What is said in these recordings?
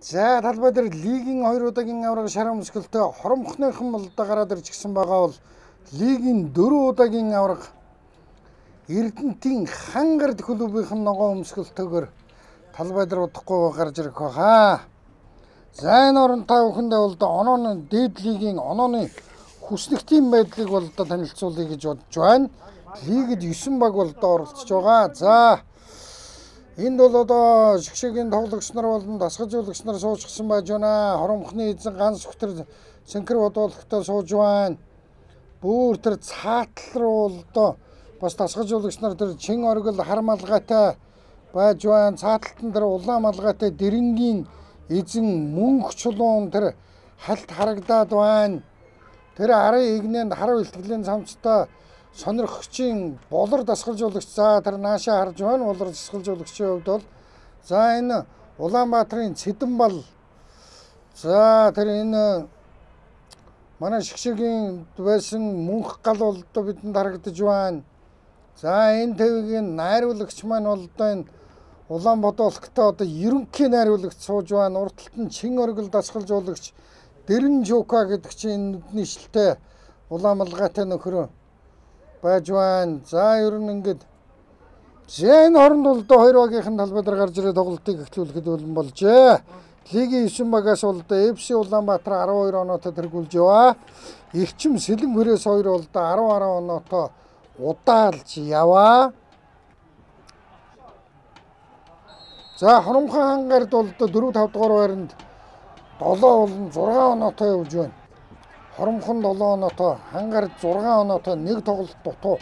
За талбай дээр лигийн 2 удаагийн авраг шарам өсгөлтөй хоромхныхан бололдоо гараад ирж гисэн байгаа бол лигийн 4 удаагийн авраг Эрдэнэтийн Хангард клубийнхэн ногоон өмсгөлтөөр талбай дээр удахгүй гарч ирэх баха. За энэ орон та бүхэндээ бол онооны дээд лигийн онооны хүснэгтийн байдлыг бол танилцуулъя гэж бодож байна. Лигид 9 баг бол оролцож байгаа. За энд бол одоо шгшгийн тоглогч нар болон дасгалжуулагч нар суучсан байж байна. Хоромхны эзэн ганц хөтөр сэнкэр бодволтой сууж байна. Бүр тэр цаатал руу бол одоо бас дасгалжуулагч нар тэр чин оргил хар малгайтай байж байна. Цааталтан тэр улаан малгайтай дэрэнгийн эзэн мөнх чулуун тэр халт харагдаад байна. Тэр арын игнэнд хар бэлтгэлийн цамцтай сонирхогчийн болор дасгалжуулагч за тэр наашаа харж байна. Болор дасгалжуулагчийн хувьд бол за энэ Улаанбаатарын Цэдэнбал за тэр энэ манай шгшгийн байсан мөнх гал бол бидэнд харагдаж байна. За энэ твгийн найруулагч маань бол энэ Улаанбаатартай одоо ерөнхий найруулагч сууж байна. Урталт нь чин оргил дасгалжуулагч Дэрэн Жука гэдэг чинь нүдний шилтэй улаан малгайтай нөхөр байж байна. За ер нь ингээд энэ хооронд бол хоёр багийнхан талбай дээр гарч ирээд тоглолтыг эхлүүлэхэд болон болжээ. Лигийн 9 багаас бол FC Улаанбаатар 12 оноотой тэргүүлж яваа. Эрчим Сэлэн хүрээс 2 бол 10 оноотой удаалж яваа. За Хоромхон Хангард бол 4-5 дугаар байранд 7 болон 6 оноотой явж байна. Хоромхон 7 оноотой, Хангард 6 оноотой нэг тоглолт дутуу.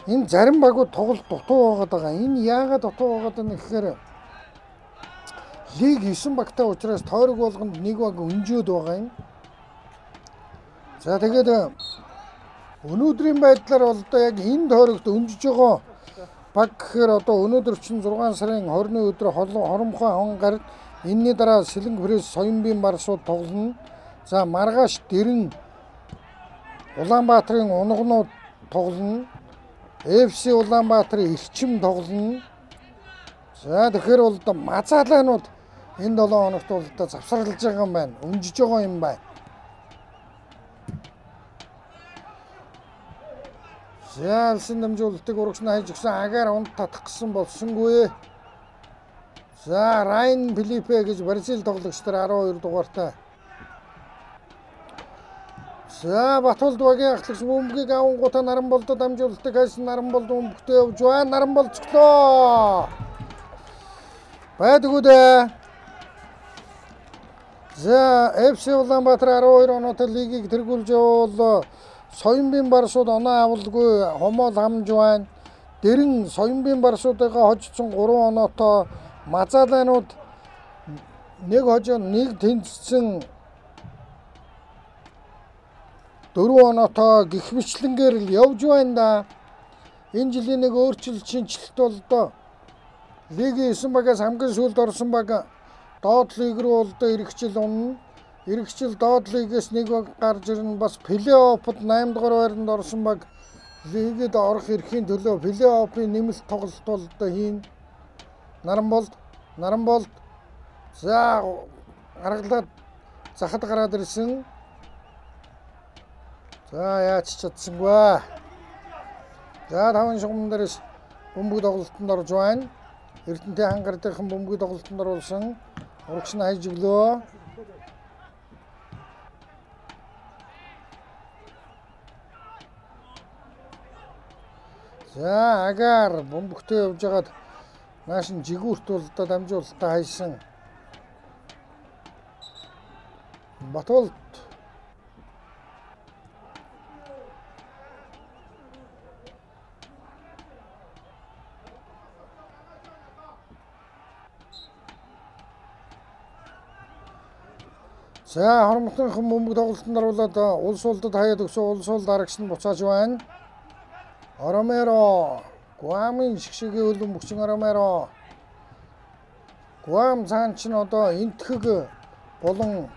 Энэ зарим багууд тоглолт дутуу байгаад байгаа. Энэ яагаад дутуу байгаад байна гэхээр лиг 9 багтай учраас тойрог болгонд нэг баг өнжөөд байгаа юм. За тэгээд өнөөдрийн байдлаар бол одоо яг энэ тойрогт өнжиж байгаа баг гэхээр одоо өнөөдөр чинь 6 сарын 20-ны өдөр Хоромхон Хангард энэний дараа Сэлэнг Пресс Соёмбын барсууд тоглоно. За маргааш Дэрэн Улаанбаатарын унгнууд тоглоно. FC Улаанбаатар Эрчим тоглоно. За тэгэхээр бол одоо мазаалаанууд энэ 7 хоногт бол одоо завсарлаж байгаа юм байна. Өнжиж байгаа юм байна. За алсын дамжуулалтыг урагш нь хайж өгсөн агаар унд татах гэсэн болсонгүй. За Райн Филиппе гэж Бразил тоглогч нар 12 дугаартай. За Батулд багийн ахлагч бөмбөгийг авангуудаа Наранболдод дамжуулалтыг хайсан Наранболд бөмбөгтэй явж байна. Наранболд цоглоо. Байдгүй дээ. За FC Улаанбаатар 12 оноотой лигийг тэргүүлж явал Соёмбын барсууд оноо авалгүй хомоол хамж байна. Дэрэн Соёмбын барсуудыгаа хожсон 3 оноотой мазаалаанууд нэг хожоо нэг тэнцсэн 4 оноотой гих мэтлэнгээр л явж байна да. Энэ жилийн нэг өөрчлөлт шинжилэлт бол доо лигийн 9 багаас хамгийн сүүлд орсон баг доод лиг рүү бол ирэх жил унна. Ирэх жил доод лигээс нэг баг гарч ирнэ. Бас плей-оффод 8 дугаар байранд орсон баг лигид орох эрхийн төлөө плей-оффын нэмэлт тоглолт бол доо хийн. Наранболд за гаргалаад захад гараад ирсэн. За яаж чадсангүй. За 5 шугам дээрээс бөмбөг тоглолтод орж байна. Эрдэнэтийн Хангардынхан бөмбөг тоглолтод оруулсан. Урагш нь хайж өглөө. За агаар бөмбөгтэй явж байгаад нааш нь жигүүрт бол одоо дамжуулалтаа хайсан. Батулд за Хоромхныхан бөмбөг тоглолтод оруулаад улс улдад хаяад өгсөн улс улд арагч нь буцааж байна. Оромеро Гуамын шгшгийн хөлбөмбөгчин бөкчин Оромеро Гуам цаан чинь одоо энтхэг болон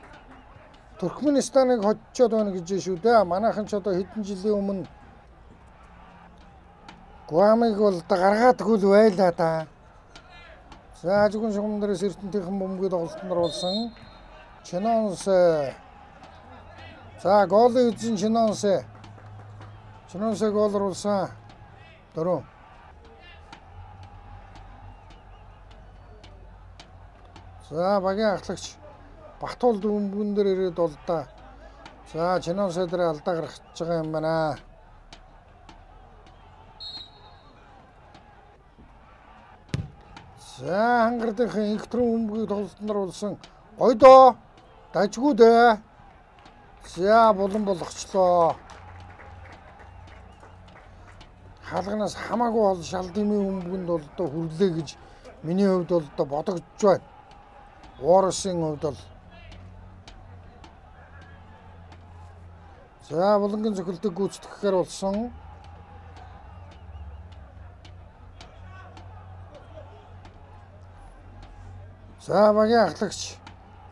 Туркменистаныг хоцчоод байна гэж шүү дээ. Манайхан ч одоо хэдэн жилийн өмнө Гуамыг бол гаргаадгүй л байлаа да. За ажигын шугам дээрээс Эрдэнэтийн бөмбөгийг тоглолтод оруулсан Чинонсе. За голын эзэн Чинонсе. Чинонсе гол оруулсан. 4. За багийн ахлагч Батуул бөмбөгөн дээр ирээд бол да. За Чинонсе дээр алдаа гаргаж байгаа юм байна. За хангардынхын электрон бөмбөгийг тоглолтод оруулсан. Гоё доо. Дажгүй дээ. За булан болгочлоо. Хаалганаас хамаагүй бол шал дэмий бөмбөгөнд бол одоо хүрлээ гэж миний хувьд бол одоо бодогдож байна. Уорсын хувьд бол за булангийн цохилтыг гүйцэтгэхээр болсон. За багийн ахлагч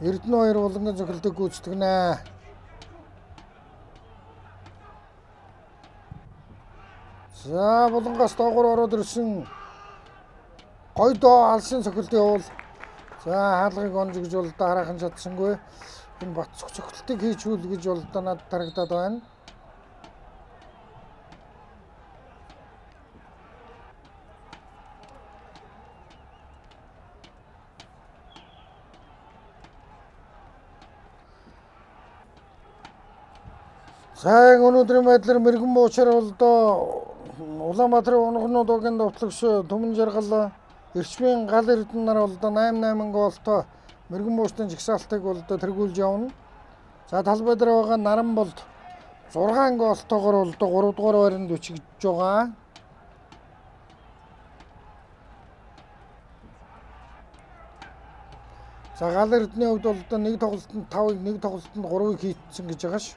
Эрдэнэ 2 булангийн цохилтыг гүйцэтгэнэ. За булангаас доогуур ороод ирсэн. Гоё доо алсын цохилт явуул. За хаалгыг онж гэж бол дараахан чадсангүй. Энэ бат цохилтыг хийчихүүл гэж бол надад харагдаад байна. За өнөөдрийн байдлаар мэрэгэн буучаар бол доо Улаанбаатарын унагнууд угийн довтлогч Түмэн Жаргал Эрчмийн гал эрдэнэ нар бол доо 8-8 гоолтой мэрэгэн буучтын жигсаалтыг бол доо тэргүүлж явна. За талбай дээр байгаа Наран бол 6 гоолтойгоор бол доо 3 дугаар байранд үчигдэж байгаа. За гал эрдэнэ хувьд бол доо нэг тоглолтод 5-ыг, нэг тоглолтод 3-ыг хийцэн гэж байгаа ш.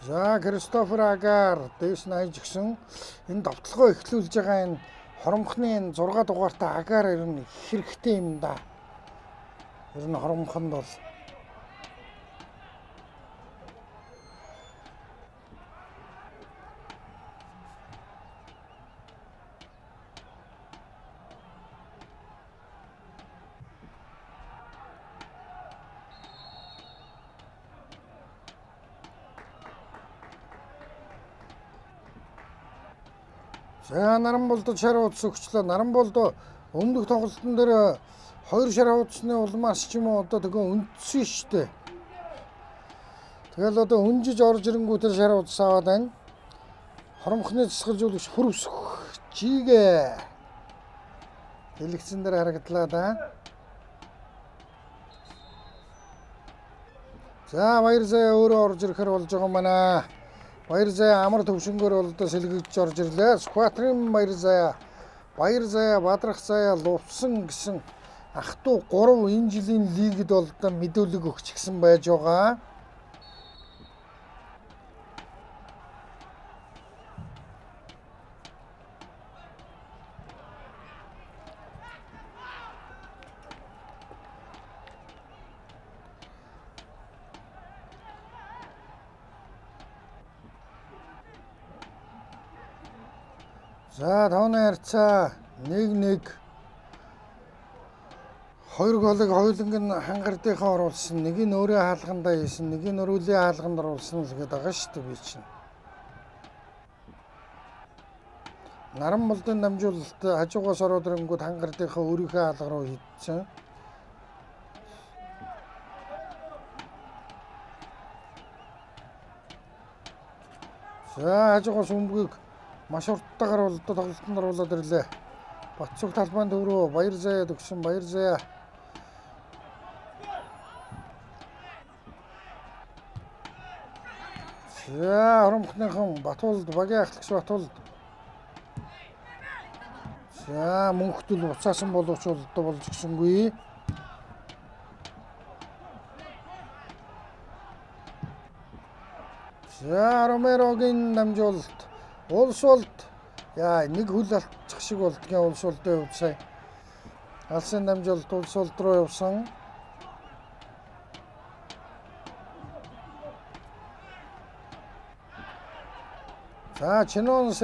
За Кристофер Агар дэвс найж гисэн энэ довтлогоо эхлүүлж байгаа энэ хоромхны энэ 6 дугаартай Агар ер нь хэрэгтэй юм да. Ер нь хоромхонд бол за Наранболдод шар хуудас өгчлөө. Наранболд өмнөх тоглолтын дээр 2 шар хуудасны улмаас ч юм уу одоо тэгээ өндсөн шүү дээ. Тэгэл одоо өнжиж орж ирэнгүүтээ шар хуудас аваад байна. Хоромхны засгалжуулагч Хүрвсөх Жигэ дэлгэцэн дээр харагдлаа да. За Баяр Заяа өөрөө орж ирэхээр болж байгаа юм байна. Баяр Заяа амар төвшнгөөр бол одоо сэлгэж орж ирлээ. Скватрын Баяр Заяа, Бадрах Заяа, Лувсан гэсэн ах トゥ 3 энэ жилийн лигд бол одоо мэдүүлэг өгч гисэн байж байгаа. За тооны харьцаа 1-1. 2 голыг хоёуланг нь хангардынхаа оруулсан. Нэг нь өөрөө хаалгандаа хийсэн, нэг нь өрөөлийн хаалганд оруулсан л гээд байгаа шүү дээ би чинь. Наранболдын дамжуулалт хажуугаас ороод ирэнгүүт хангардынхаа өөрийнхөө хаалга руу хийдсэн. За хажуугаас өмбөгийг маш урттайгаар бол одоо тоглолтод оруулаад ирлээ. Батцуг талбайн төв рүү Баяр Заяа төгсөн Баяр Заяа. За хоромхныхан Батуулд багийн ахлагч Батуулд. За мөнхтөл уцаасан боловч бол одоо болж гисэнгүй. За Ромерогийн дамжуулалт улс болд яа нэг хөл алчих шиг болдгийн улс болдын хувьд сая алсын дамжуулалт улс болд руу явсан. За Чинонс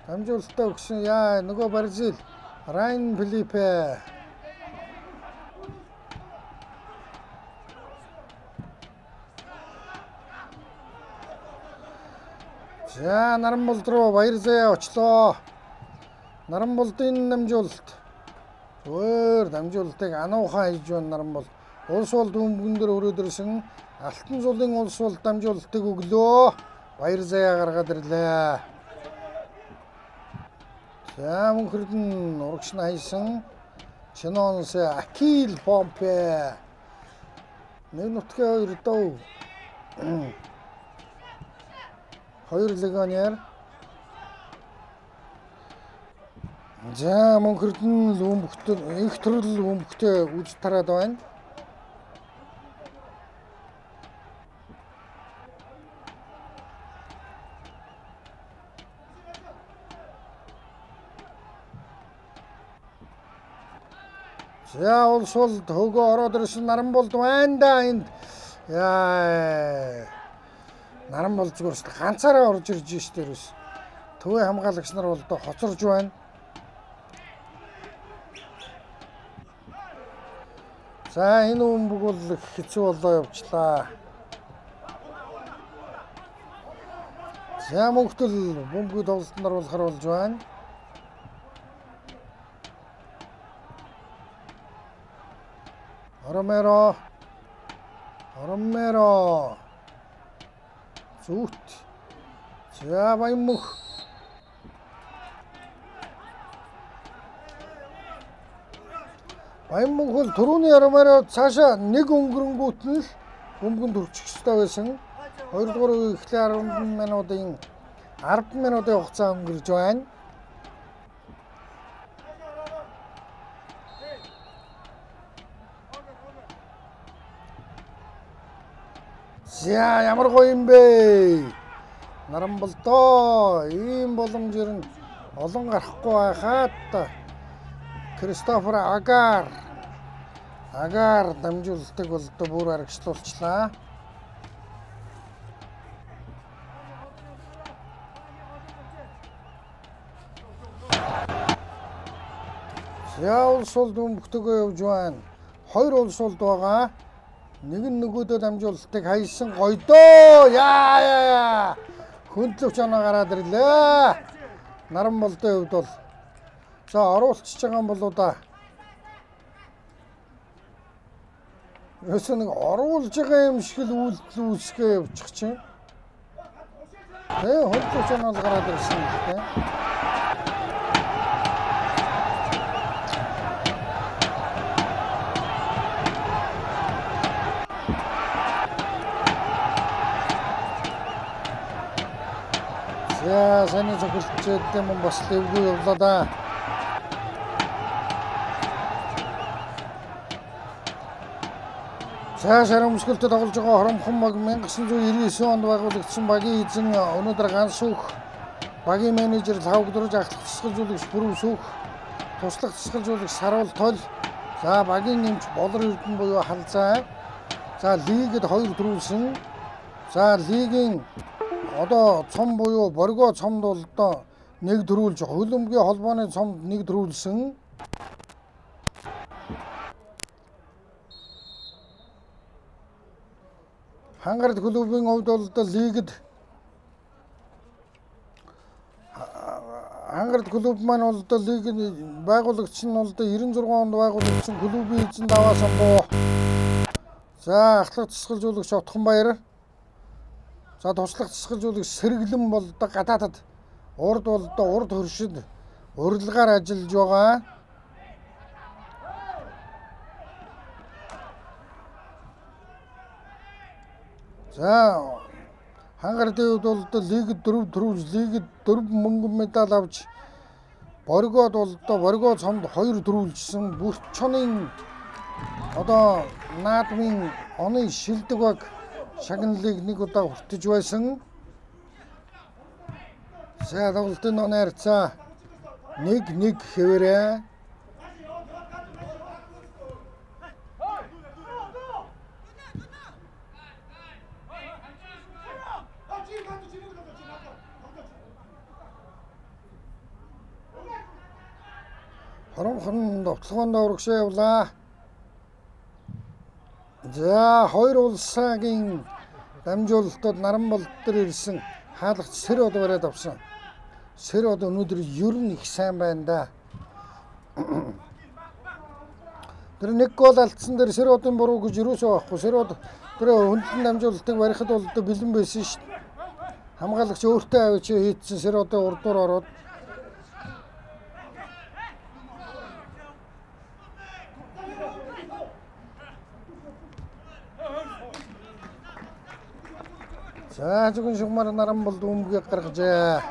дамжуулалтаа өгсөн. Яа нөгөө Бразил Райн Филиппе. За Наранболд руу Баярзаа очлоо. Наранболдын дамжуулалт. Өөр дамжуулалтыг ануухан хийж байна Наранболд. Улс бол дүнбгэн дээр өрөөд ирсэн. Алтан зулын улс бол дамжуулалтыг өглөө. Баярзаа гаргаад ирлээ. За мөнхөрд нь урагш нь хайсан. Чинонс Акил Помпе. Нэг нутгийн хоёр дөө. Хоёр легионер. За мөнхөрд нь Лүмбөгтөд их төрөл Лүмбөгтөө үз тараад байна. За улс бол төгөө ороод ирсэн Наранболд байна да энд. Яа. Наранболд зүгээрс ганцаараа орж ирж штэ ерөөс. Төвөө хамгаалагч нар бол доо хоцорж байна. За энэ өмбөг бол хэцүү болоо явчлаа. За мөнхтөл бөмбөг тоглолтнор болохоор болж байна. Ромеро. Зүт. За Баянмөнх. Баянмөнх бол түрүүний Ромеро цаашаа нэг өнгөрөнгүүт нь л бөмбөгөнд хүрчих ёстой байсан. 2 дугаар үеийн эхлээ 10 минутын хугацаа өнгөрж байна. За ямар гоё юм бэ? Наранболдоо ийм боломжээр нь олон гарахгүй байхад Кристофер Агаар дамжуулалтыг бол бүр аргачлуулчлаа. За улс бол дүнбөгтөгөө явж байна. Хоёр улс бол байгаа. Нэг нь нөгөөдөө дамжуулалтыг хайсан гойдоо. Яа. Хөндлөвч оноо гараад ирлээ. Наранболдын хувьд бол за оруулчихж байгаа юм болоо да. Өсөө нэг оруулж байгаа юм шиг л үйлдэл үүсгээ явчих чинь. Хөндлөвч оноо гараад ирсэн юм байна. За саний цогцолчтой юм бас левгүй явлаа да. За шарам өмсгөлтөд тоглож байгаа Хоромхон баг 1999 онд байгуулагдсан багийн эзэн өнөөдөр ганц сүх багийн менежер лавгдурж ахлах цэцгэлжүүлэгч Бүрв сүх туслах цэцгэлжүүлэгч Сарвал Тол за багийн нэмч Болор Эрдэнэ буюу Халзай за лигд 2 төрүүлсэн за лигийн одоо цом буюу Борго цомд бол одоо 1 төрүүлж хөлбөмбөгийн холбооны цомд 1 төрүүлсэн. Хангард клубын хувьд бол одоо лигд Хангард клуб маань бол одоо лигийн байгуулагч нь бол одоо 96 онд байгуулагдсан клубын эзэн даваасан боо. За ахлах цэцгэлжүүлэгч Утганбаяр за туслах цэцгэлжүүлэгч Сэргэлэн бол одоо гадаадад урд бол одоо урд хөршид урилгаар ажиллаж байгаа. За Хангардын хувьд бол одоо лигд 4 төрүүлж лигд 4 мөнгөн медаль авч Боргод бол одоо Борго цомд 2 төрүүлжсэн Бүрчонын одоо наадмын оны шилдэг баг шагналыг 1 удаа хүртэж байсан. За тоглолтын оны харьцаа 1-1 хэвээрээ. Хоромхон довтлогоонд урагшаа явлаа. За хоёр улсаагийн дамжуулалтууд Наранболд дээр ирсэн хаалгач Сэрод бариад авсан. Сэрод өнөөдөр ер нь их сайн байна да. Тэр нэг гол алдсан дээр Сэродын буруу гэж юусоо байхгүй. Сэрод тэр хөндлөн дамжуулалтыг барихад бол бэлэн байсан шүү дээ. Хамгаалагч өөртөө авч хийдсэн Сэродын урдуур ороод за зөвхөн шугамар Наранболд өмгийг гаргажээ.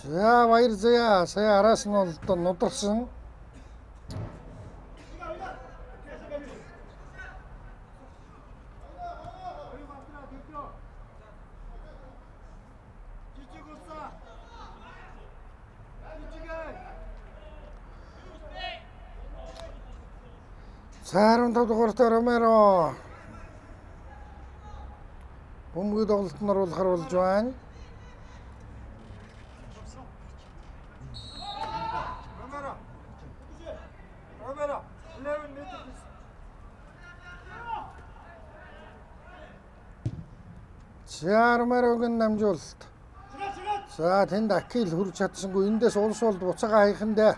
За баяр заяа. Сая араас нь бол нударсан. За 15 дугаартай Ромеро бөмбөгийн тоглолтод оруулахар болж байна. За Ромерогийн намжуулалт. За тэнд Акил хүрч чадсангүй. Эндээс улс болд буцаага хаяхандаа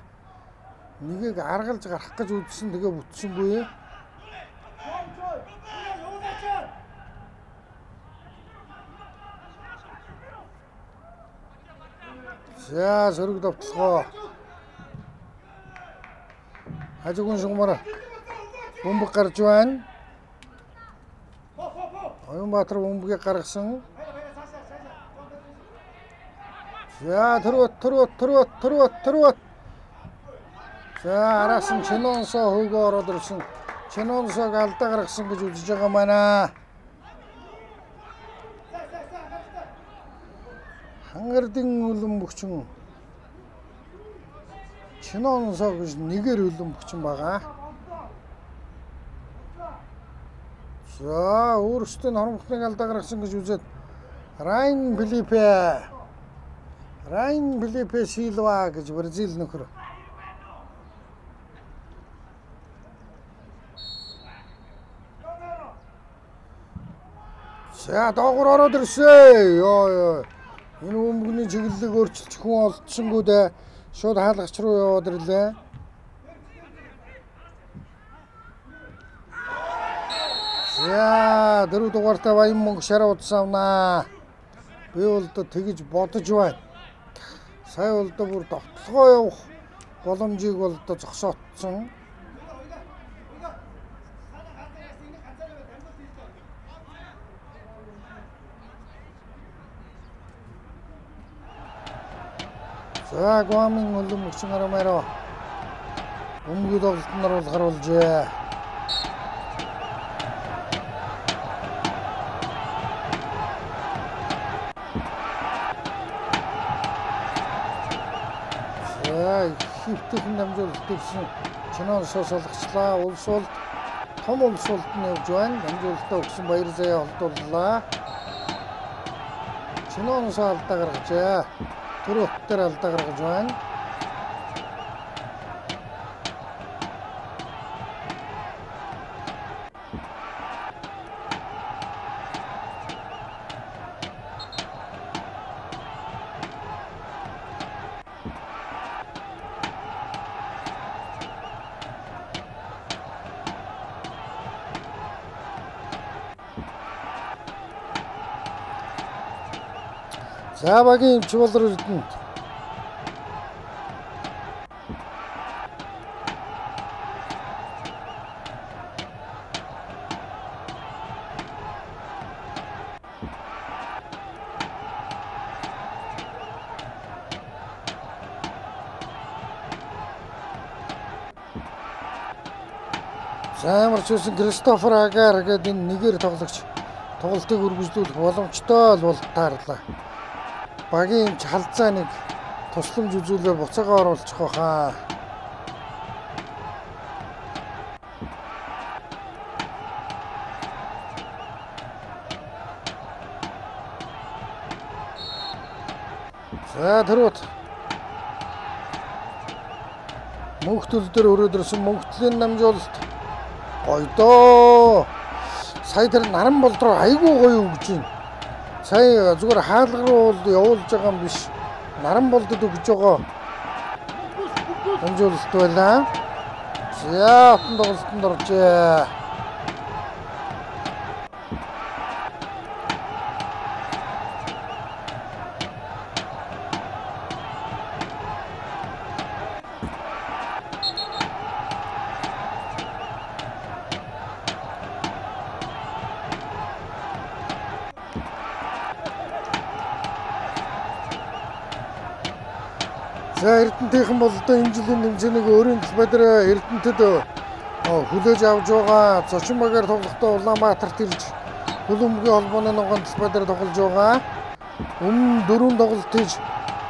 нэгийг аргалж гарах гэж үзсэн тэгээ бүтсэнгүй. За сөрөг довтлогоо. Хажуугийн шугамар бөмбөг гарч байна. Оюнбаатар бөмбөгийг гаргасан. За түрвэт. За араас нь Чинонсоо хөвгөө ороод ирсэн. Чинонсог алдаа гаргасан гэж үзэж байгаа маа. Хангардын үлэн бөхчин Чинонсоо гэж нэгээр үлэн бөхчин байгаа. За өөрөөсөө хоромтныг алдаа гаргасан гэж үзээд Райн Филиппе Силва гэж Бразил нөхөр. За доогуур ороод ирсэн. Ёо. Энэ бөмбөгийн чиглэлийг өөрчилж хүн олдсонгүй дээ. Шууд хаалгач руу яваад ирлээ. За 4 дугаартай Баян мөнгө шараа удсаавнаа. Би бол тэгж бодож байна. Сая бол бүр довтлогоо явах боломжийг бол зогсоотсон. За Гуамын үлэн бөхчин Ромеро бөмбөгийн тоглолтод оруулахар болжээ. Хөвтөхийн дамжуулалт гэсэн Чинонсоо солгочлаа. Улс болд том улс болд нь явж байна. Дамжуулалтаа өгсөн баяр заяа холдууллаа. Чинонсоо алдаа гаргажээ. Түрүүттэр алдаа гаргаж байна. За багийн Чуулар Эрдэнэт. За ямар ч үсэн Кристофер Агар гэдэг нэгээр тоглогч тоглолтыг үргэлжлүүлэх боломжтой бол таарлаа. Багийн эмч халдзаа нэг тусламж үзүүлээ буцаага оруулчих واخа. За тэрүүд мөнхтөл дээр өрөөдөрсөн мөнхтлийн намжуулалт гоё доо. Сая тэр наран болд руу айгүй гоё өгж байна. Сая зүгээр хаалга руу явуулж байгаа юм биш. Наран болдод өгж байгаа намжуулалт байлаа. За отон тоглолтод оржээ. За Эрдэнэтийнхэн бол одоо энэ жилийн нэмжээнийг өөрийн талбайд Эрдэнэтэд хүлээж авч байгаа. Зочин багаар тоглохдоо Улаанбаатарт ирж Хөлбөмбөгийн холбооны нугаан талбайд тоглож байгаа. Өмнө 4 тоглолт хийж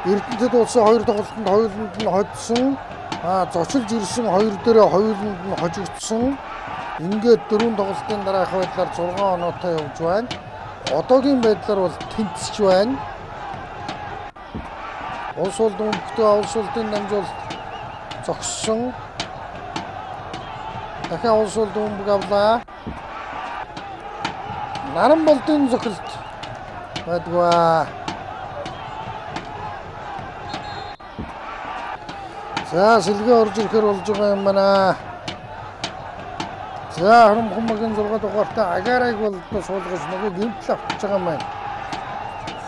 Эрдэнэтэд улсын 2 тоглолтод хоёуланд нь хоцсон. Зочилж ирсэн 2 дээрээ хоёуланд нь хожигдсон. Ингээд 4 тоглолтын дараах байдлаар 6 оноотой явж байна. Одоогийн байдлаар бол тэнцэж байна. Улс улд өмгтөө улс улдын намжуулалт зогссон. Дахиад улс улд өмг авлаа. Наран болдын зохилт байдгаа. За сэлгээ орж ирэхээр болж байгаа юм байна. За Харамханбагийн 6 дугаартай Агарыг бол одоо суулгаж нөгөө гэмтэл авчиж байгаа юм байна.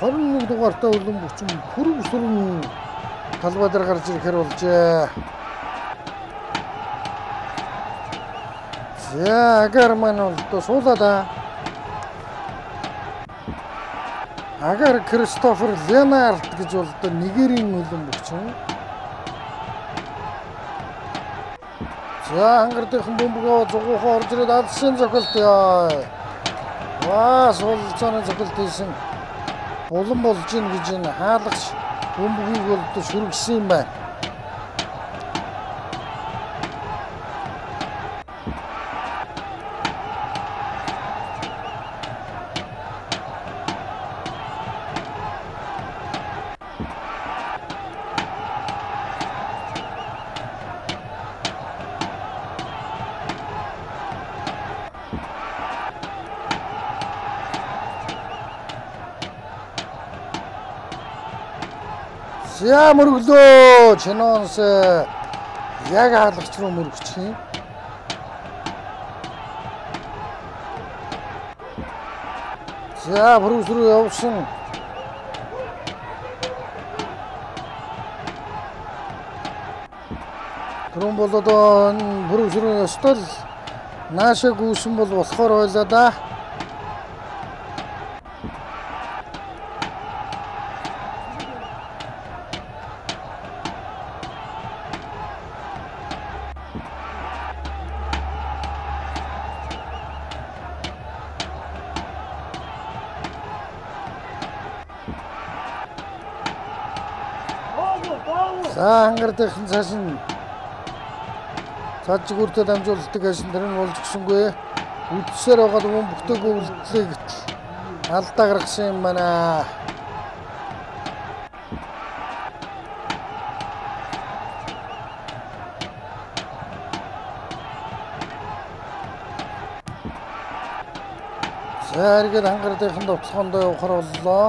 21 дугаартай Хөлбөмбөгчин Пүрэв Сүрэн талбай дээр гарч ирэхээр болжээ. За Агар маань бол одоо суулаа. Агар Кристофер Ленард гэж бол одоо Нигерийн Хөлбөмбөгчин. За хангардынхан бөмбөгөө зугуухаа орж ирээд алсын зохилт яа. Суулцааны зохилт хийсэн. Улам болж ийн гэж энэ хаалгач бөмбөгийг бол одоо шүргсэн юм байна. За мөрөглөө Чинонс яг хаалгач руу мөрөгчих юм. За Пүрэв рүү явсан. Түрүүн бол одоо Пүрэв рүү ёстой л наашаа гүйсэн бол болохоор байлаа да. За хангардынхан цааш нь цаад жигүүртэй дамжуулалтыг ашин тэр нь болж гисэнгүй. Үдсээр байгаа бөмбөгтэйг өвлөлтлээ гэтэл алдаа гаргасан юм байна. За эргээд хангардынхан товтлогоондоо явахаар боллоо.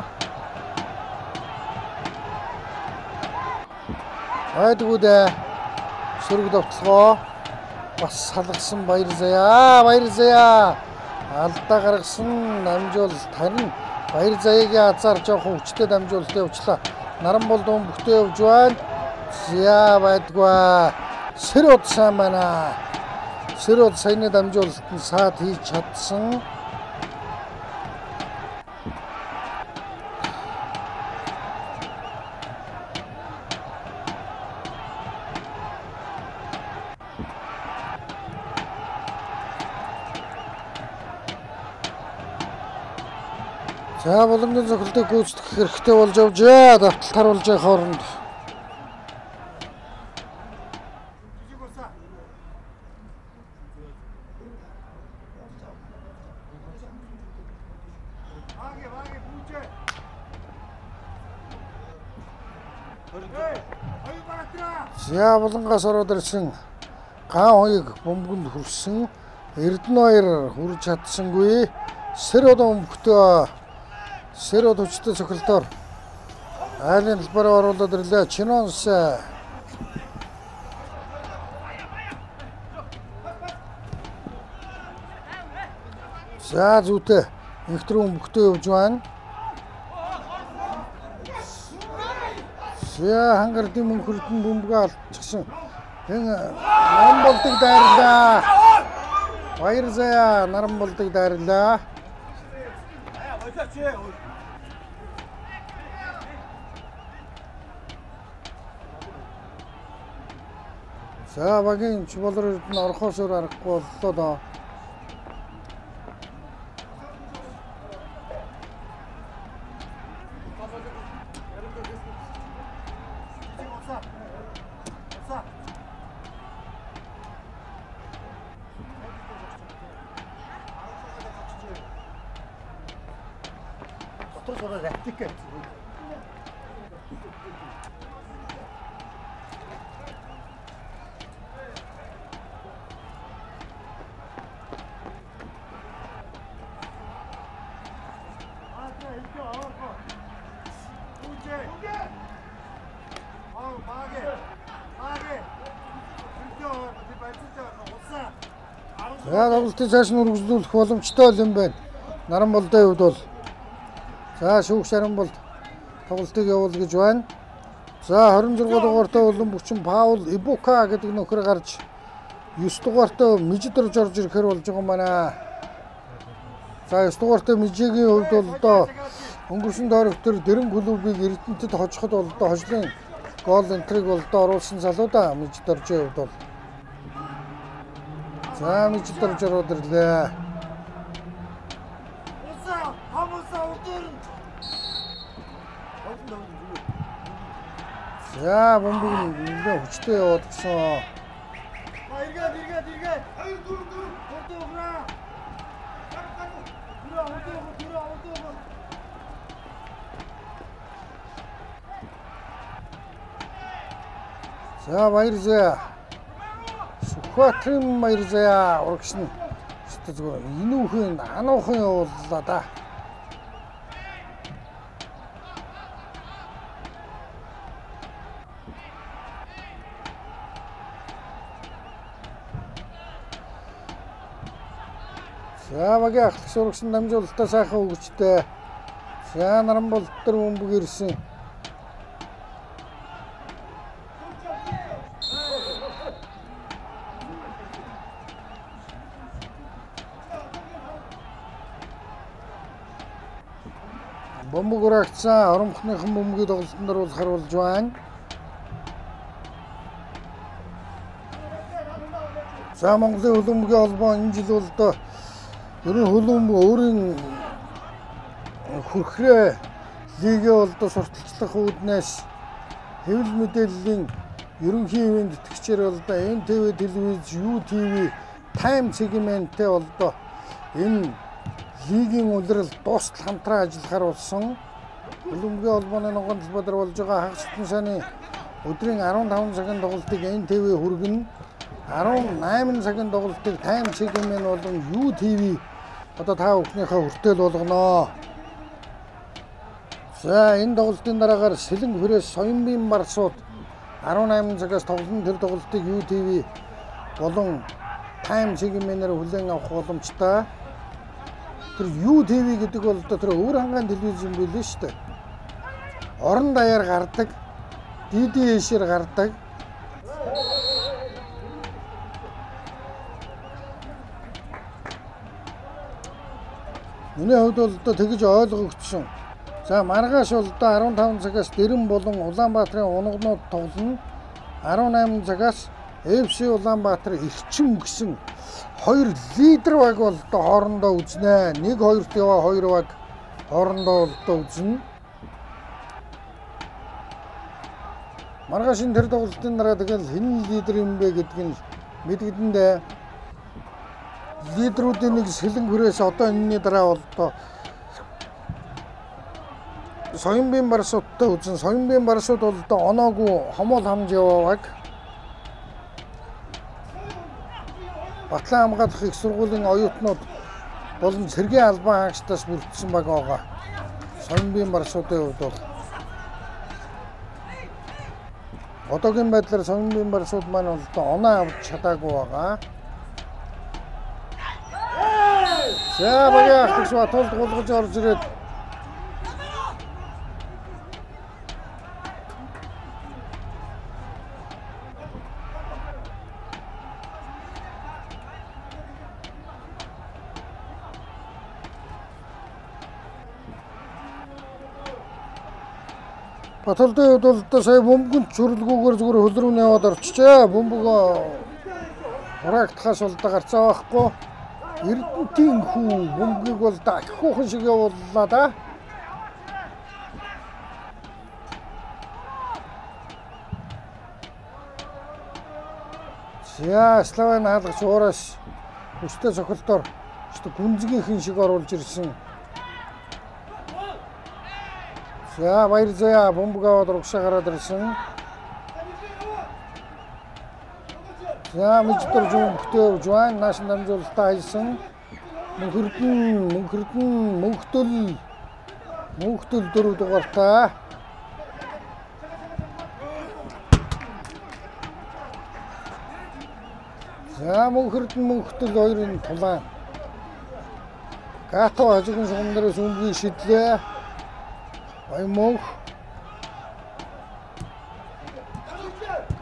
Айдгүү дээ. Сөрөг довтлогоо бас салгасан Баяр Заяа. Алдаа гаргасан намжуулалт харин Баяр Заяагийн азар жоохон хүчтэй дамжуулалт явуулчлаа. Наран болд бөмбөгтэй явж байна. За байдгүй. Сэрүүд сайн байна. Сэрүүд саяны дамжуулалтанд саад хийж чадсан. За боломжтой цохилтыг гүйцэтгэх хэрэгтэй болж явжээ. Давталт харуулж байгаа хооронд. За булангаас ороод ирсэн гаан хоёрыг бөмбөгөнд хүрсэн. Эрдэнэбаяр хүрж чадсангүй. Сэрод өмгтөө Сэрод хүчтэй цохилтоор айлын талбараа оруулаад ирлээ. Чинонс за зүйтэй инхтрүү өмгтөө явж байна. За хангардын мөнхөрдөн бөмбөгөө алдчихсан. Нарамболтыг дайрлаа. Баяр заяа Нарамболтыг дайрлаа. За багийн чуулганд нь орохоос өөр аргагүй боллоо доо. За тоглолтыг цааш нь үргэлжлүүлэх боломжтой юм байна. Нарамболтын хувьд бол за Шүүх Шаранболт тоглолтыг явуул гэж байна. За 26 дугаартай улам бүчин Паул Ибука гэдэг нөхөр гарч 9 дугаартай Мижид орж ирэхээр болж байгаа юм байна. За 9 дугаартай Мижигийн хувьд бол одоо өнгөрсөн тойрог төр Дэрэн клубыг Эрдэнэтэд хожиход бол одоо хожлын гол энтриг бол одоо оруулсан залуу да Мижид оржийн хувьд бол. За Мижид орж ороод ирлээ. За бөмбөг нэлээд хүчтэй яваад гисэн. За баяр заяа. Сүхбаатарын баяр заяа урагш нь зүгээр инүүхэн ануухан явууллаа да. За багийн ахлагч урагш нь дамжуулалтаа сайхан өгчтэй. За Нарамболт төр бөмбөг ирсэн. Бөмбөг урагцсан оромхныхан бөмбөгийг тоглолтод оруулах харуулж байна. За Монголын хөлбөмбөгийн холбоо энэ жил бол доо ерөн хөлбөмбөг өөрийн хүрхрээ лигээ бол доо сурталчлах үүднээс хэвлэл мэдээллийн ерөнхий ивент тэтгэгчээр бол доо НТВ телевиз, UTV, Time сегменттэй бол доо энэ лигийн улирал дуустал хамтран ажиллахаар болсон. Хөлбөмбөгийн холбооны ногоон талбайд болж байгаа хагас бүтэн сайны өдрийн 15 цагийн тоглолтыг НТВ хүргэнэ. 18 цагийн тоглолтыг Time сегмент болон UTV одоо та бүхнийхээ хүртэл болгоно. За энэ тоглолтын дараагаар Сэлэнг Фрэс Соёмбын Барсууд 18 цагаас тоглоно. Тэр тоглолтыг UTV болон Time сегментээр хүлээн авах боломжтой. Тэр UTV гэдэг бол одоо тэр өөр хангаан телевизэн билээ шүү дээ. Орон даяар гардаг, DDS-ээр гардаг. Миний хувьд бол одоо тэгж ойлгогдсон. За маргааш бол одоо 15 цагаас Дэрэн болон Улаанбаатарын унгнууд тоглоно. 18 цагаас FC Улаанбаатар Эрчим гэсэн хоёр лидер баг бол одоо хоорондоо үзнэ. 1-2-т яваа 2 баг хоорондоо бол үзнэ. Маргааш энэ тэр тоглолтын дараа тэгэл хэн лидер юм бэ гэдг нь мэдгэдэндээ лидерүүдийн нэг сэлэн хүрээс одоо энэний дараа бол одоо Соёмбын Барсуудтай үзэн. Соёмбын Барсууд бол одоо оноогүй хомол хамж явааг Батлан хамгаалах их сургуулийн оюутнууд болон Цэргийн албан хаагчдаас бүрдсэн баг байгаа. Соёмбын Барсуудын хувьд бол одоогийн байдлаар Соёмбын Барсууд маань бол одоо оноо авч чадаагүй байгаа. За багийн ахлагч Батулд гулгаж орж ирээд Батулдын хувьд бол одоо сая бөмбөгөнд чөрлгүүгээр зүгээр хөл рүү яваад орчихжээ. Бөмбөг хураагдахаас бол гарцаа байхгүй. Эрдэнтийн хүү бөмбөгийг бол ахиухан шиг явууллаа да. За Славын хаалгач уураас өстэй цохилтоор гүнзгийнхэн шиг оруулж ирсэн. За баяр заяа бөмбөг аваад урагшаа гараад ирсэн. За мэддэр зүгтээ явж байна. Нааш дамжуулалтаа хийсэн. мөнхтөл 4 дугаартай. За мөнхтөл 2-ын тулаан. Гато хажигын шугамдраас өмгийн шидлээ. Мөнх.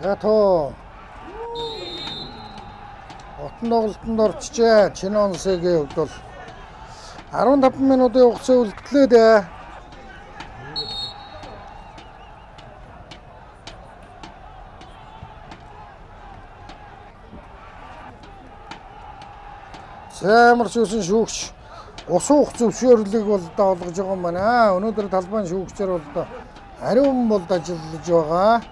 Гато. Отон тоглолтод орчжээ. Чинонсгийн хувьд бол 15 минутын хугацаа үлдлээ дээ. Саймарч үсэн шүүгч ус уух зөвшөөрлийг бол олгож байгаа юм байна. Өнөөдөр талбайн шүүгчээр бол ариун бол ажиллаж байгаа.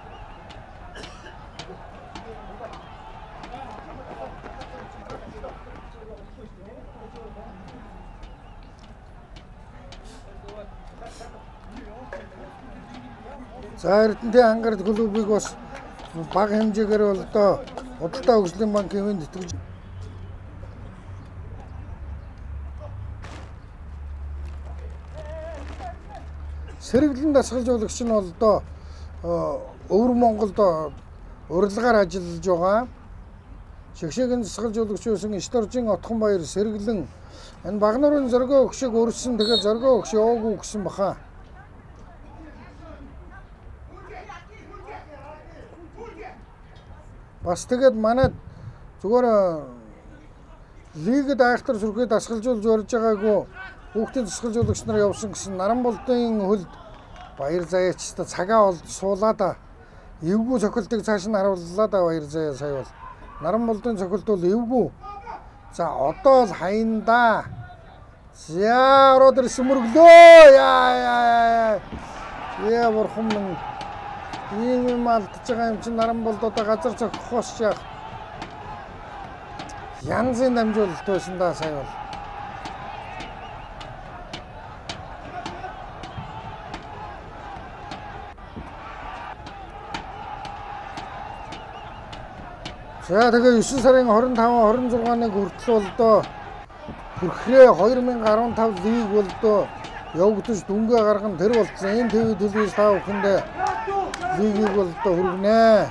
За Эрдэнэтийн ангард клубыг бас бага хэмжээгээр бол одоо Худалдаа хөгжлийн банкын хүнд итгэж сэргэлэн дасгалжуулагч нь бол одоо Өвөр Монголд урилгаар ажиллаж байгаа. Шигшээгийн дасгалжуулагч байсан Ишторжин Отхонбаяр сэргэлэн энэ Багнуурын зоргоо өгшийг өрсөн. Тэгэхээр зоргоо өгш яваагүй гэсэн баха. Бас тэгээд манайд зүгээр лигд айхтар сүрхээ дасгалжуулж өрж байгаагүй хүүхдийн дасгалжуулагч нар явсан гэсэн Наранболдын хөлд баяр заяачтай цагаа олж суулаа. Эвгүй цохилтыг цааш нь харууллаа да баяр заяа сая бол. Наранболдын цохилт бол эвгүй. За одоо л хаянда. За ороод ирсэн мөрөглөө. Яа бурхан минь. Ийм алдж байгаа юм чинь Наранболд одоо газар зохихоос яах. Янзын дамжуулалт байсан да сая бол. За тэгээ 9 сарын 25-26-ныг хүртэл бол доо хүрхрээ 2015 лиг бол доо явагдаж дүнгээ гарган тэр болцсон. Энэ ТV телевиз таа бүхэндээ лигийг бол доо хүргэнэ.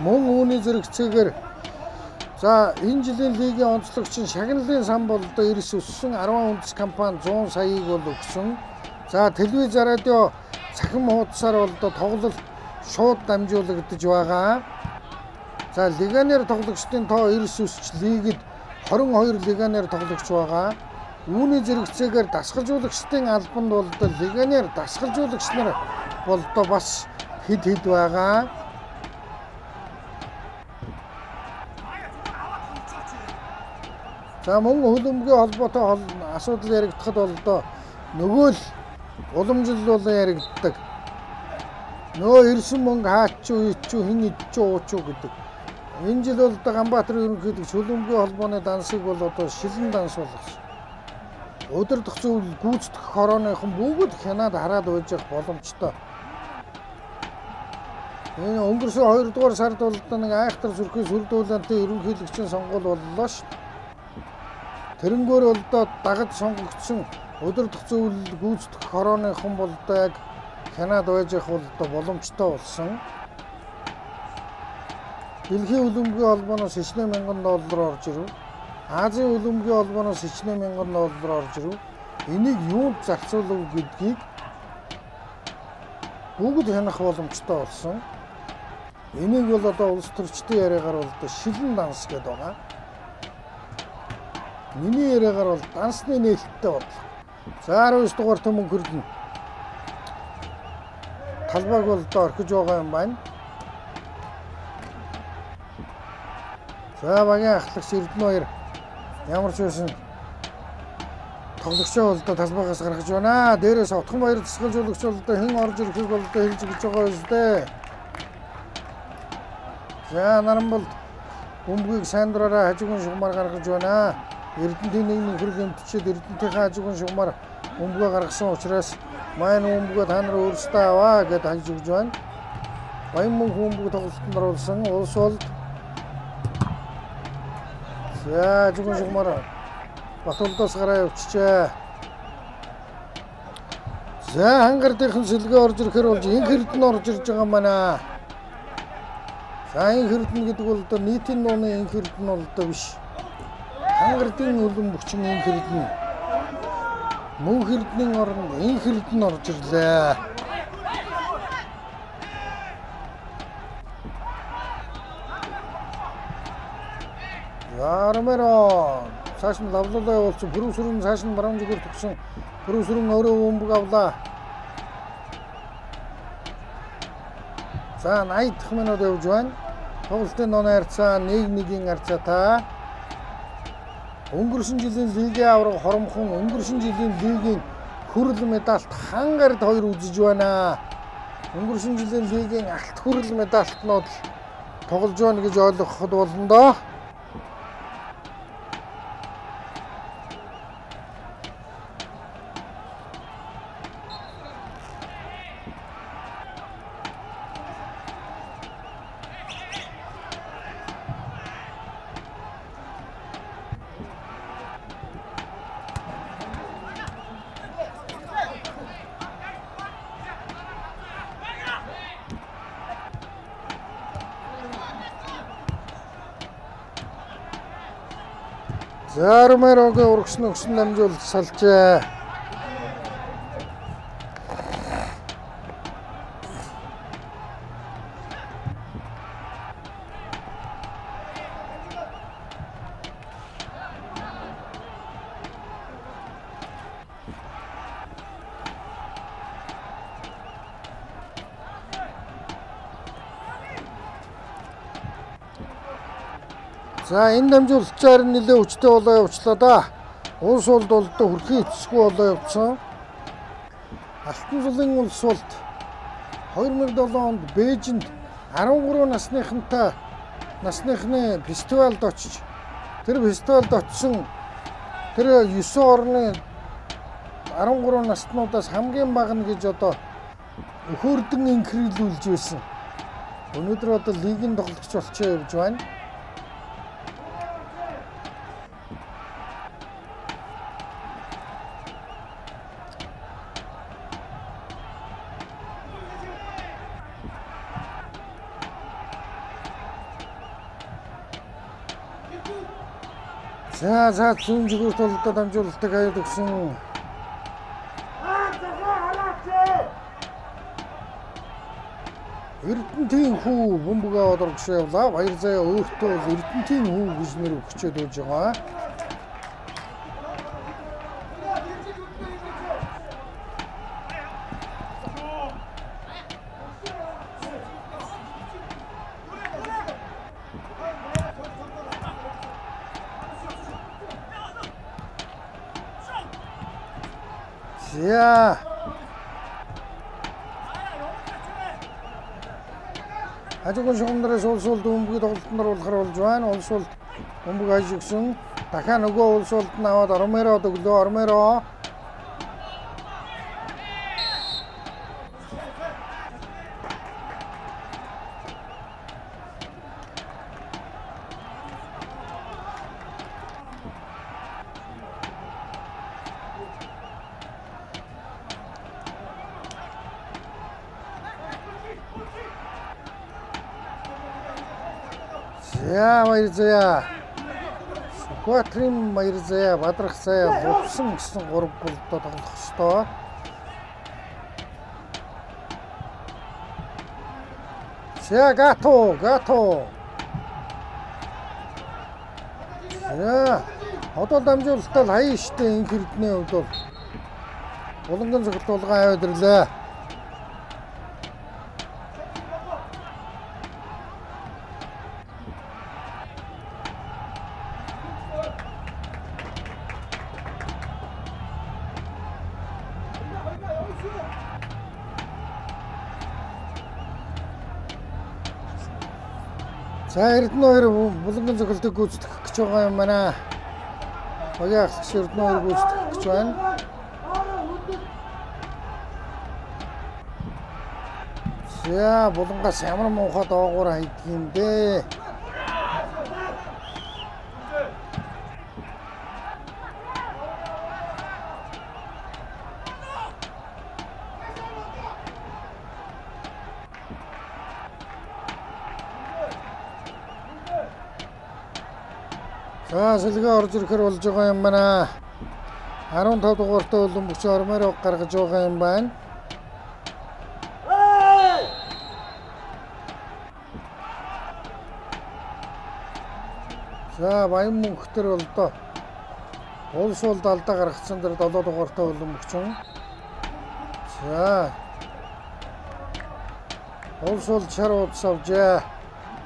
Мөн үүний зэрэгцээгээр за энэ жилийн лигийн онцлогч шагналын сан бол доо эрс өссөн 10 үндэс компани 100 саяыг бол өгсөн. За телевиз радио цахим хуудасаар бол доо тоглолт шууд дамжуулагдаж байгаа. За легионер тоглогчдын тоо эрс өсч лигид 22 легионер тоглогч байгаа. Үүний зэрэгцээгээр дасгалжуулагчдын албанд бол легионер дасгалжуулагч нар бол бас хэд байгаа. За мөн хөлбөмбөгийн холбоотой асуудал яригдахад бол одоо нөгөө л уламжлал бол яригддаг. Нөө ирсэн мөнгө хаач юу ич юу хэн идэж ууч юу гэдэг. Энэ жил бол одоо Ганбаатар ерөнхийлөгч хөлбөмбөгийн холбооны дансыг бол одоо шилэн данс болгосон. Удирдах зүйл гүйцэтгэх хорооныхон бүгд хянаад хараад байж явах боломжтой. Энэ өнгөрсөн 2 дугаар сард бол нэг айхтар зүрхээс сүрдүүлэнтэй ерөнхийлөгчийн сонгуул боллоо ш. Тэрнгөөр бол одоо дагаж сонгогдсон удирдах зүйл гүйцэтгэх хорооныхон бол одоо яг хянаад байж явах бол одоо боломжтой болсон. Дэлхийн хөлбөмбөгийн холбооноос $9,000 орж ирв. Азийн хөлбөмбөгийн холбооноос $9,000 орж ирв. Энийг юунд зарцуулав гэдгийг бүгд хянах боломжтой болсон. Энийг бол одоо улс төрчдийн яриагаар бол одоо шилэн данс гэдэг байгаа. Миний яриагаар бол дансны нээлттэй бодлого. За 19 дугаар төмөн хөрдөн. Талбайг бол одоо орхиж байгаа юм байна. За багийн ахлагч Эрдэнэбаяр ямар ч байсан тоглогчоо бол одоо талбайгаас гаргаж байна. Дээрээс Отгонбаяр засгалжуулагч бол одоо хэн орж ирэхийг бол одоо хэлж өгч байгаа юм дээ. За Наранболд бөмбөгийг сайн дураараа хажуугын шугамаар гаргаж байна. Эрдэнэтийн нэгэн хэрэг эмтчихэд Эрдэнэтийн хажуугын шугамаар бөмбөгөө гаргасан учраас маань бөмбөгөө та нар өөрсдөө аваа гэж хальж өгч байна. Баян мөнх бөмбөг тоглолтод оруулсан улс бол за хажуугын шугамаар Батулдаас гараа явчихжээ. За хангардынхан сэлгээ орж ирэхээр болж инх эрдэнэ орж ирж байгаа маа. За инх эрдэнэ гэдэг бол одоо нийтийн нууны инх эрдэнэ бол одоо биш. Хангардын хөлбөмбөгчин инх эрдэнэ. Мөнх эрдэнийн оронд инх эрдэнэ орж ирлээ. За Ромеро цааш нь лавлуулаа явуулсан. Пүрүсүрэн цааш нь баруун зүгээр төгсөн. Пүрүсүрэн өөрөө бөмбөг авлаа. За 80 дахь минут явж байна. Тоглолтын нууны харьцаа 1-1-ийн харьцаатай. Өнгөрсөн жилийн лигийн авраг хоромхон өнгөрсөн жилийн лигийн хүрэл медальт Хангарид 2 үзэж байна. Өнгөрсөн жилийн лигийн алт хүрэл медальтнууд тоглож байна гэж ойлгоход болно доо. За Ромерогийн урагшны өгсөн намжуулалт салжээ. За энэ дамжуулагчаар нэлээд хүчтэй болоо явуулчлаа да. Улс улд бол хүрхийн эцэсгүй болоо явуулсан. Алтан зулын улс улд 2007 онд Бээжинд 13 насныхны фестивальд очиж тэр фестивальд очсон тэр 9 орны 13 наснуудаас хамгийн бага нь гэж одоо өхөөрдөн инхрийлүүлж байсан. Өнөөдөр одоо лигийн тоглогч болчихоо явж байна. За зүүн зүгээрт бол одоо дамжуулалтыг аяад өгсөн. Эрдэнэтийн хүү бөмбөг аваад оргошоо явлаа. Баяр заяа өөртөө бол Эрдэнэтийн хүү гэж нэр өгчөөд өгж байгаа. За. Хажуугийн шугамдраас улс улд бөмбөгийг тоглолтноор болохоор болж байна. Улс улд бөмбөг хаяж өгсөн. Дахиад нөгөө улс улд нь аваад Ормеро өглөө. Ормеро. За баяр заяа. Сүхбаатарын баяр заяа, Бадрах заяа лувсан гэсэн 3 голдоо тоглох ёстой. За гато. За одоо дамжуулалтаа хаяа штэ энэ хэрдний хувьд бол буланган цогтолгоо аваад ирлээ. За Эрдэнэ хоёр буланган цогтолтыг гүйцэтгэх гэж байгаа юм байна. Багийн ахлагч Эрдэнэ хоёр гүйцэтгэх гэж байна. За булангаас ямар муухай доогуур хайдаг юм бэ? За сэлгээ орж ирэхээр болж байгаа юм байна. 15 дугаартай Улаанбөгч Ормерог гаргаж байгаа юм байна. За Баян мөнхтөр бол доо улс улд алдаа гаргацсан дээр 7 дугаартай Улаанбөгч. За улс улд шар удас авжээ.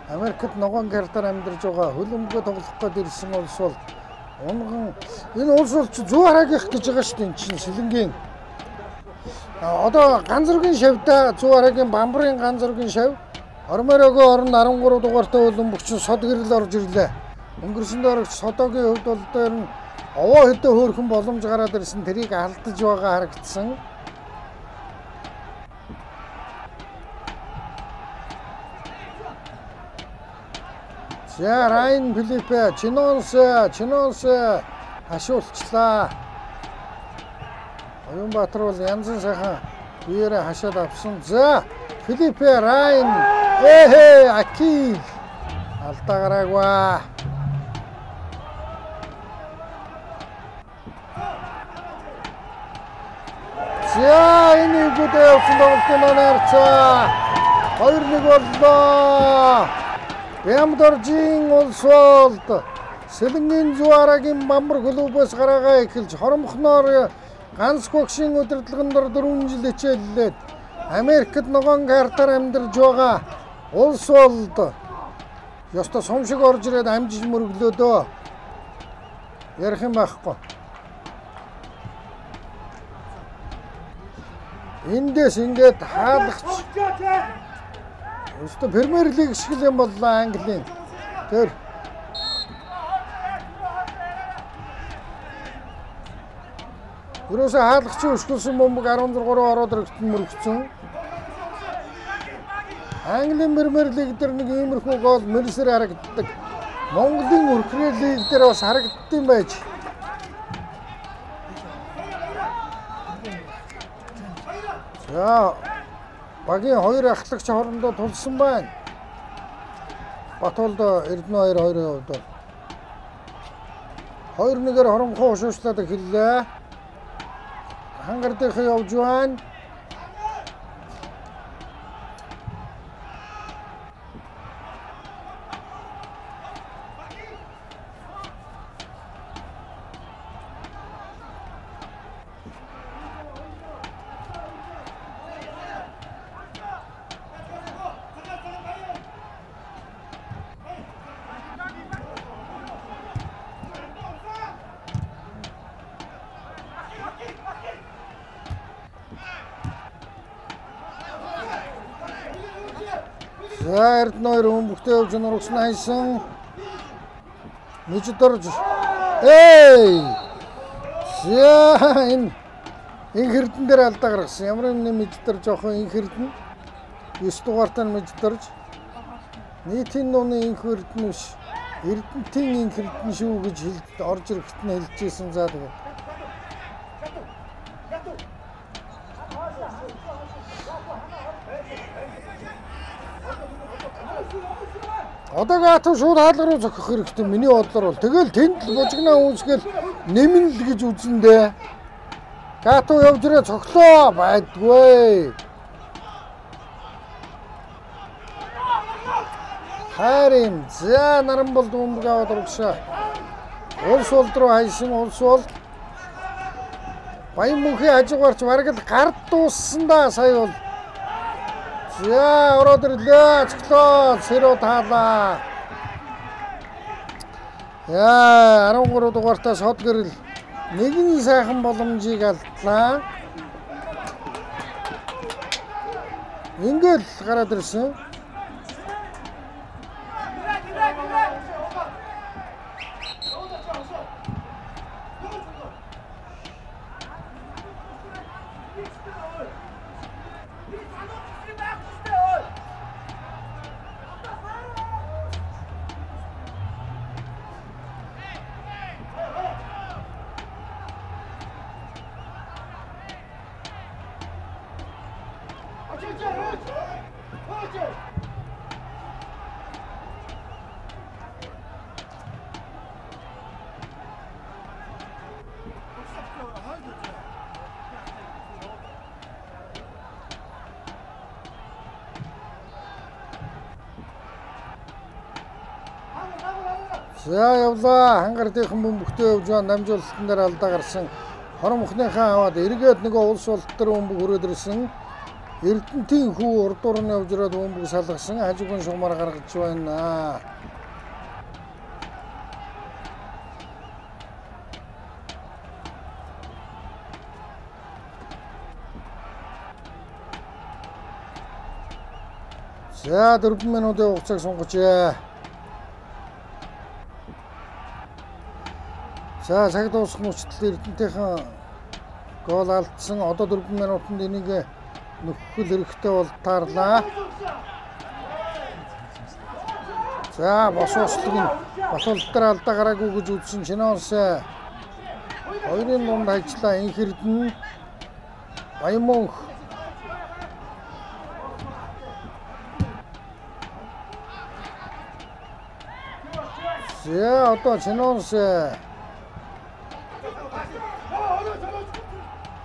Америкт ногоон картаар амьдарч байгаа хөлбөмбөгөө тоглох гээд ирсэн улс бол унган энэ улс бол зүү хараагийнх гэж байгаа шүү дээ энэ чинь Сэлэнгийн. Одоо ганцргийн шавьда зүү хараагийн бамбарын ганцргийн шав Ормерогоо орон 13 дугаартай Улаанбөгч сод гэрэл орж ирлээ. Өнгөрсөн дөрөгч содогийн хувьд бол дээр нь овоо хөдөө хөөрхөн боломж гараад ирсэн тэрийг алдаж байгаа харагдсан. За Райн Филиппе Чинонс хашуулчлаа. Оюнбаатар бол янзын сайхан биеэрээ хашаад авсан. За Филиппе Райн Акил алдаа гараагүй. За энэ үгтэй явсан тоглолтын наарцаа 2-1 боллоо. Бямдоржийн улс улд Сэлэнгийн зүү хараагийн бамбар клубээс гараагаа эхэлж хоромхноор ганц гогшин удирдлагын дор 4 жил хичээллээд Америкт ногоон картаар амьдарж байгаа улс улд ёстой сум шиг орж ирээд амжиж мөрөглөөдөө ярих юм байхгүй. Эндээс ингээд хаалгач өстө Премьер лиг шиг юм боллоо Английн. Тэр ерөөсөө хаалгачийн өшгөлсөн бөмбөг 16-руу ороод ирэхэд мөрөгцсөн. Английн Премьер лиг дээр нэг иймэрхүү гол мэрсэр харагддаг. Монголын Өрхрээ лиг дээр бас харагдсан байж. За багийн хоёр ахлагч хоорондоо тулсан байна. Батболд Эрдэнэ 2-2-ын хувьд 2-1-ээр хоромхоо шуушлаад эхэллээ. Хангардынхаа явж байна. За Эрдэнэ 2 өмгтэй явж нурагс найсан. Мижидорж. Эй! За энэ Эрдэнэ дээр алдаа гаргасан. Ямар нэг Мижидор жоохон Эрдэнэ 9 дугаартай Мижидорж. Нийтийн нууны Эрдэнэ биш. Эрдэнэтийн Эрдэнэ шүү гэж орж ирэхэд нь хэлжсэн. За тэгээд одоо Гатуу шууд хаалга руу зохих хэрэгтэй. Миний бодлоор бол тэгэл тэнд л бужигнаа үүсгэл нэмэн л гэж үзнэдэ. Гатуу явж ирээ цоглоо байдгүй. Харин за наран бол дүнг аваад урагшаа. Улс улд руу хайсан улс бол Баянмөнхийн хажуугаарч бараг л гард дууссан да сая бол. За ороод ирлээ. Цоглоо сэрэв таалаа. Яа 13 дугаартаас хот гэрэл нэгэн сайхан боломжийг алдлаа. Ингээл гараад ирсэн. За явлаа. Хангардынхан бөмбөгтэй явж байгаа намжуулалтан дээр алдаа гарсан. Хорон мөхнийхээ аваад эргээд нөгөө улс болт төр бөмбөг хүрээд ирсэн. Эрдэнэтийн хүү урд дурны явж ирээд бөмбөг салгасан. Хажуугийн шугамаар гаргаж байна. За 4 минутын хугацааг сунгачээ. За цаг дуусах мөчтөл Эрдэнэтийнхэн гол алдсан. Одоо 4 минутанд энийг нөхөх хэрэгтэй бол таарлаа. За бос услаг нь батултар алдаа гараагүй гэж үзсэн Чиноос хоёрын дунд ажиллаа. Инх Эрдэнэ Баянмөнх за одоо Чиноос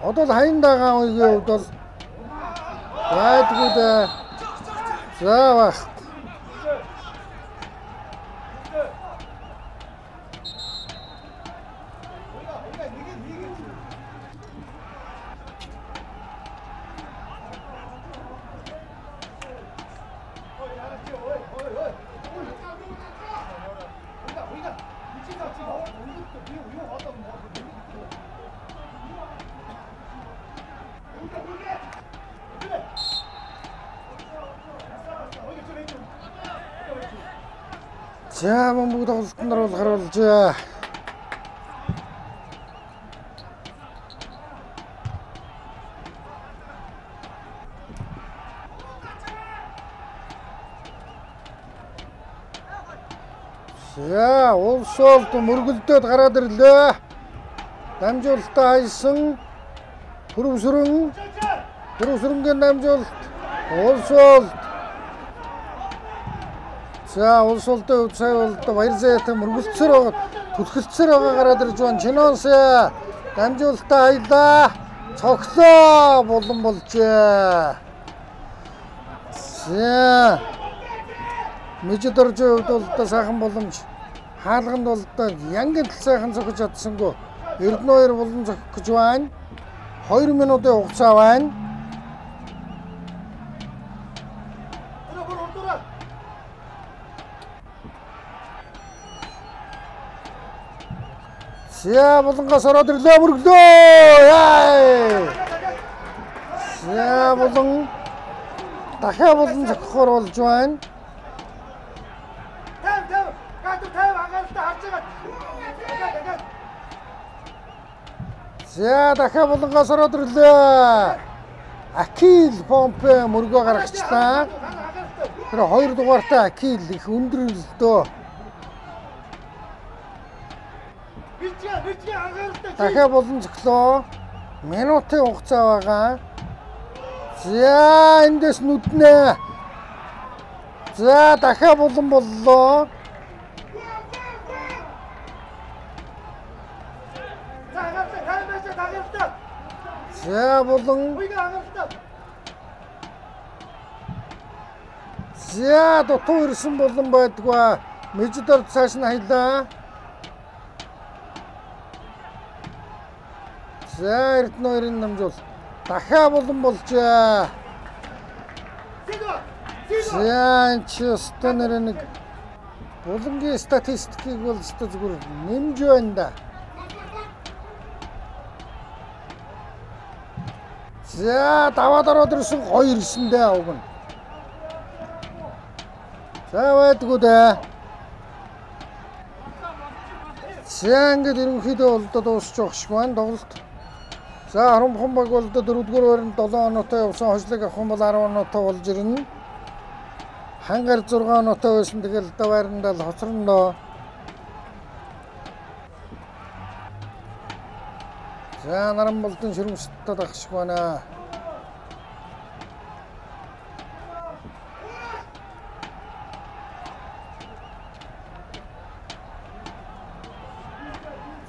одоо хайн дагаа үеийн хувьд бол байдгүй дээ. За баг. За бөмбөг тоглолтын нар бол харуулжээ. За улс олд мөргөлдөөд гараад ирлээ. Дамжуулалтаа хайсан. Хүрвсүрэнгийн дамжуулалт улс олд. За улс олдын хувьд сая бол Баярзайтай мөргөлдсөр байгаа, түлхэлцээр байгаа гараад ирж байна. Чиноос дамжуулалтаа хаялаа. Цоглоо болон болжээ. За Мижидоржийн хувьд бол сайхан боломж. Хаалганд бол янгын сайхан зохиж чадсангүй. Эрдэнэ 2 болон зохих гэж байна. 2 минутын хугацаа байна. За болонгоос ороод ирлээ мөрглөө. За болон дахиад болон зохихоор болж байна. За дахиад булангаас ороод ирлээ. Акил Помпе мөргөө гаргачлаа. Тэр 2 дугаартай Акил их өндөр өсөлтөө. Дахиад болон цоглоо. Минутын хугацаа байгаа. За эндээс нүднэ. За дахиад болон боллоо. За болон. За дутуу ирсэн болон байдгаа. Мэжидор цааш нь хаялаа. За Эрдэнэ 2-ын намжуул. Дахиад болон болжээ. За энэ ч өстө нэг булангийн статистикийг бол өстө зүгээр нэмж байна да. За даваад ороод ирсэн 2-9-дээ авгана. За байдгүй дээ. За ингээд ерөнхийдөө болдод дуусч байгаа шиг байна тоглолт. За Харамхан баг бол 4-р байранд 7 оноотой явсан, хожлыг авах юм бол 10 оноотой болж ирнэ. Хангар 6 оноотой байсан, тэгэл байрандаа л хоцрондоо. За Наранболдын ширмсэлтэд ах шиг байна.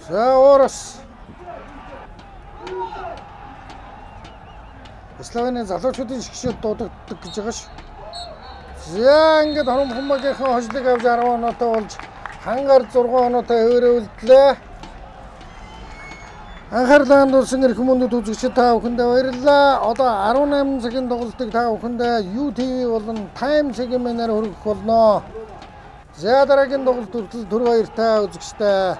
За Орос. Словены залуучуудын шгшүүд дуудагддаг гэж байгаа ш. За ингээд Харамхан багийнхаа хожлыг авч 10 оноотой болж Хангар 6 оноотой хөөрөөлдлээ. Анхаарлаа хандуулсан эрх мөндөд үзэгчид та бүхэндээ баярлалаа. Одоо 18 цагийн тоглолтыг та бүхэндээ UTV болон Time сегментээр хүргэх болно. За дараагийн тоглолт хүртэл түр баяртай үзэгчтэй.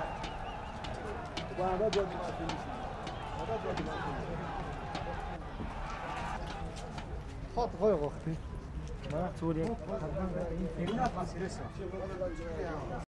Хот гоё гоо. Маа зүгээр яг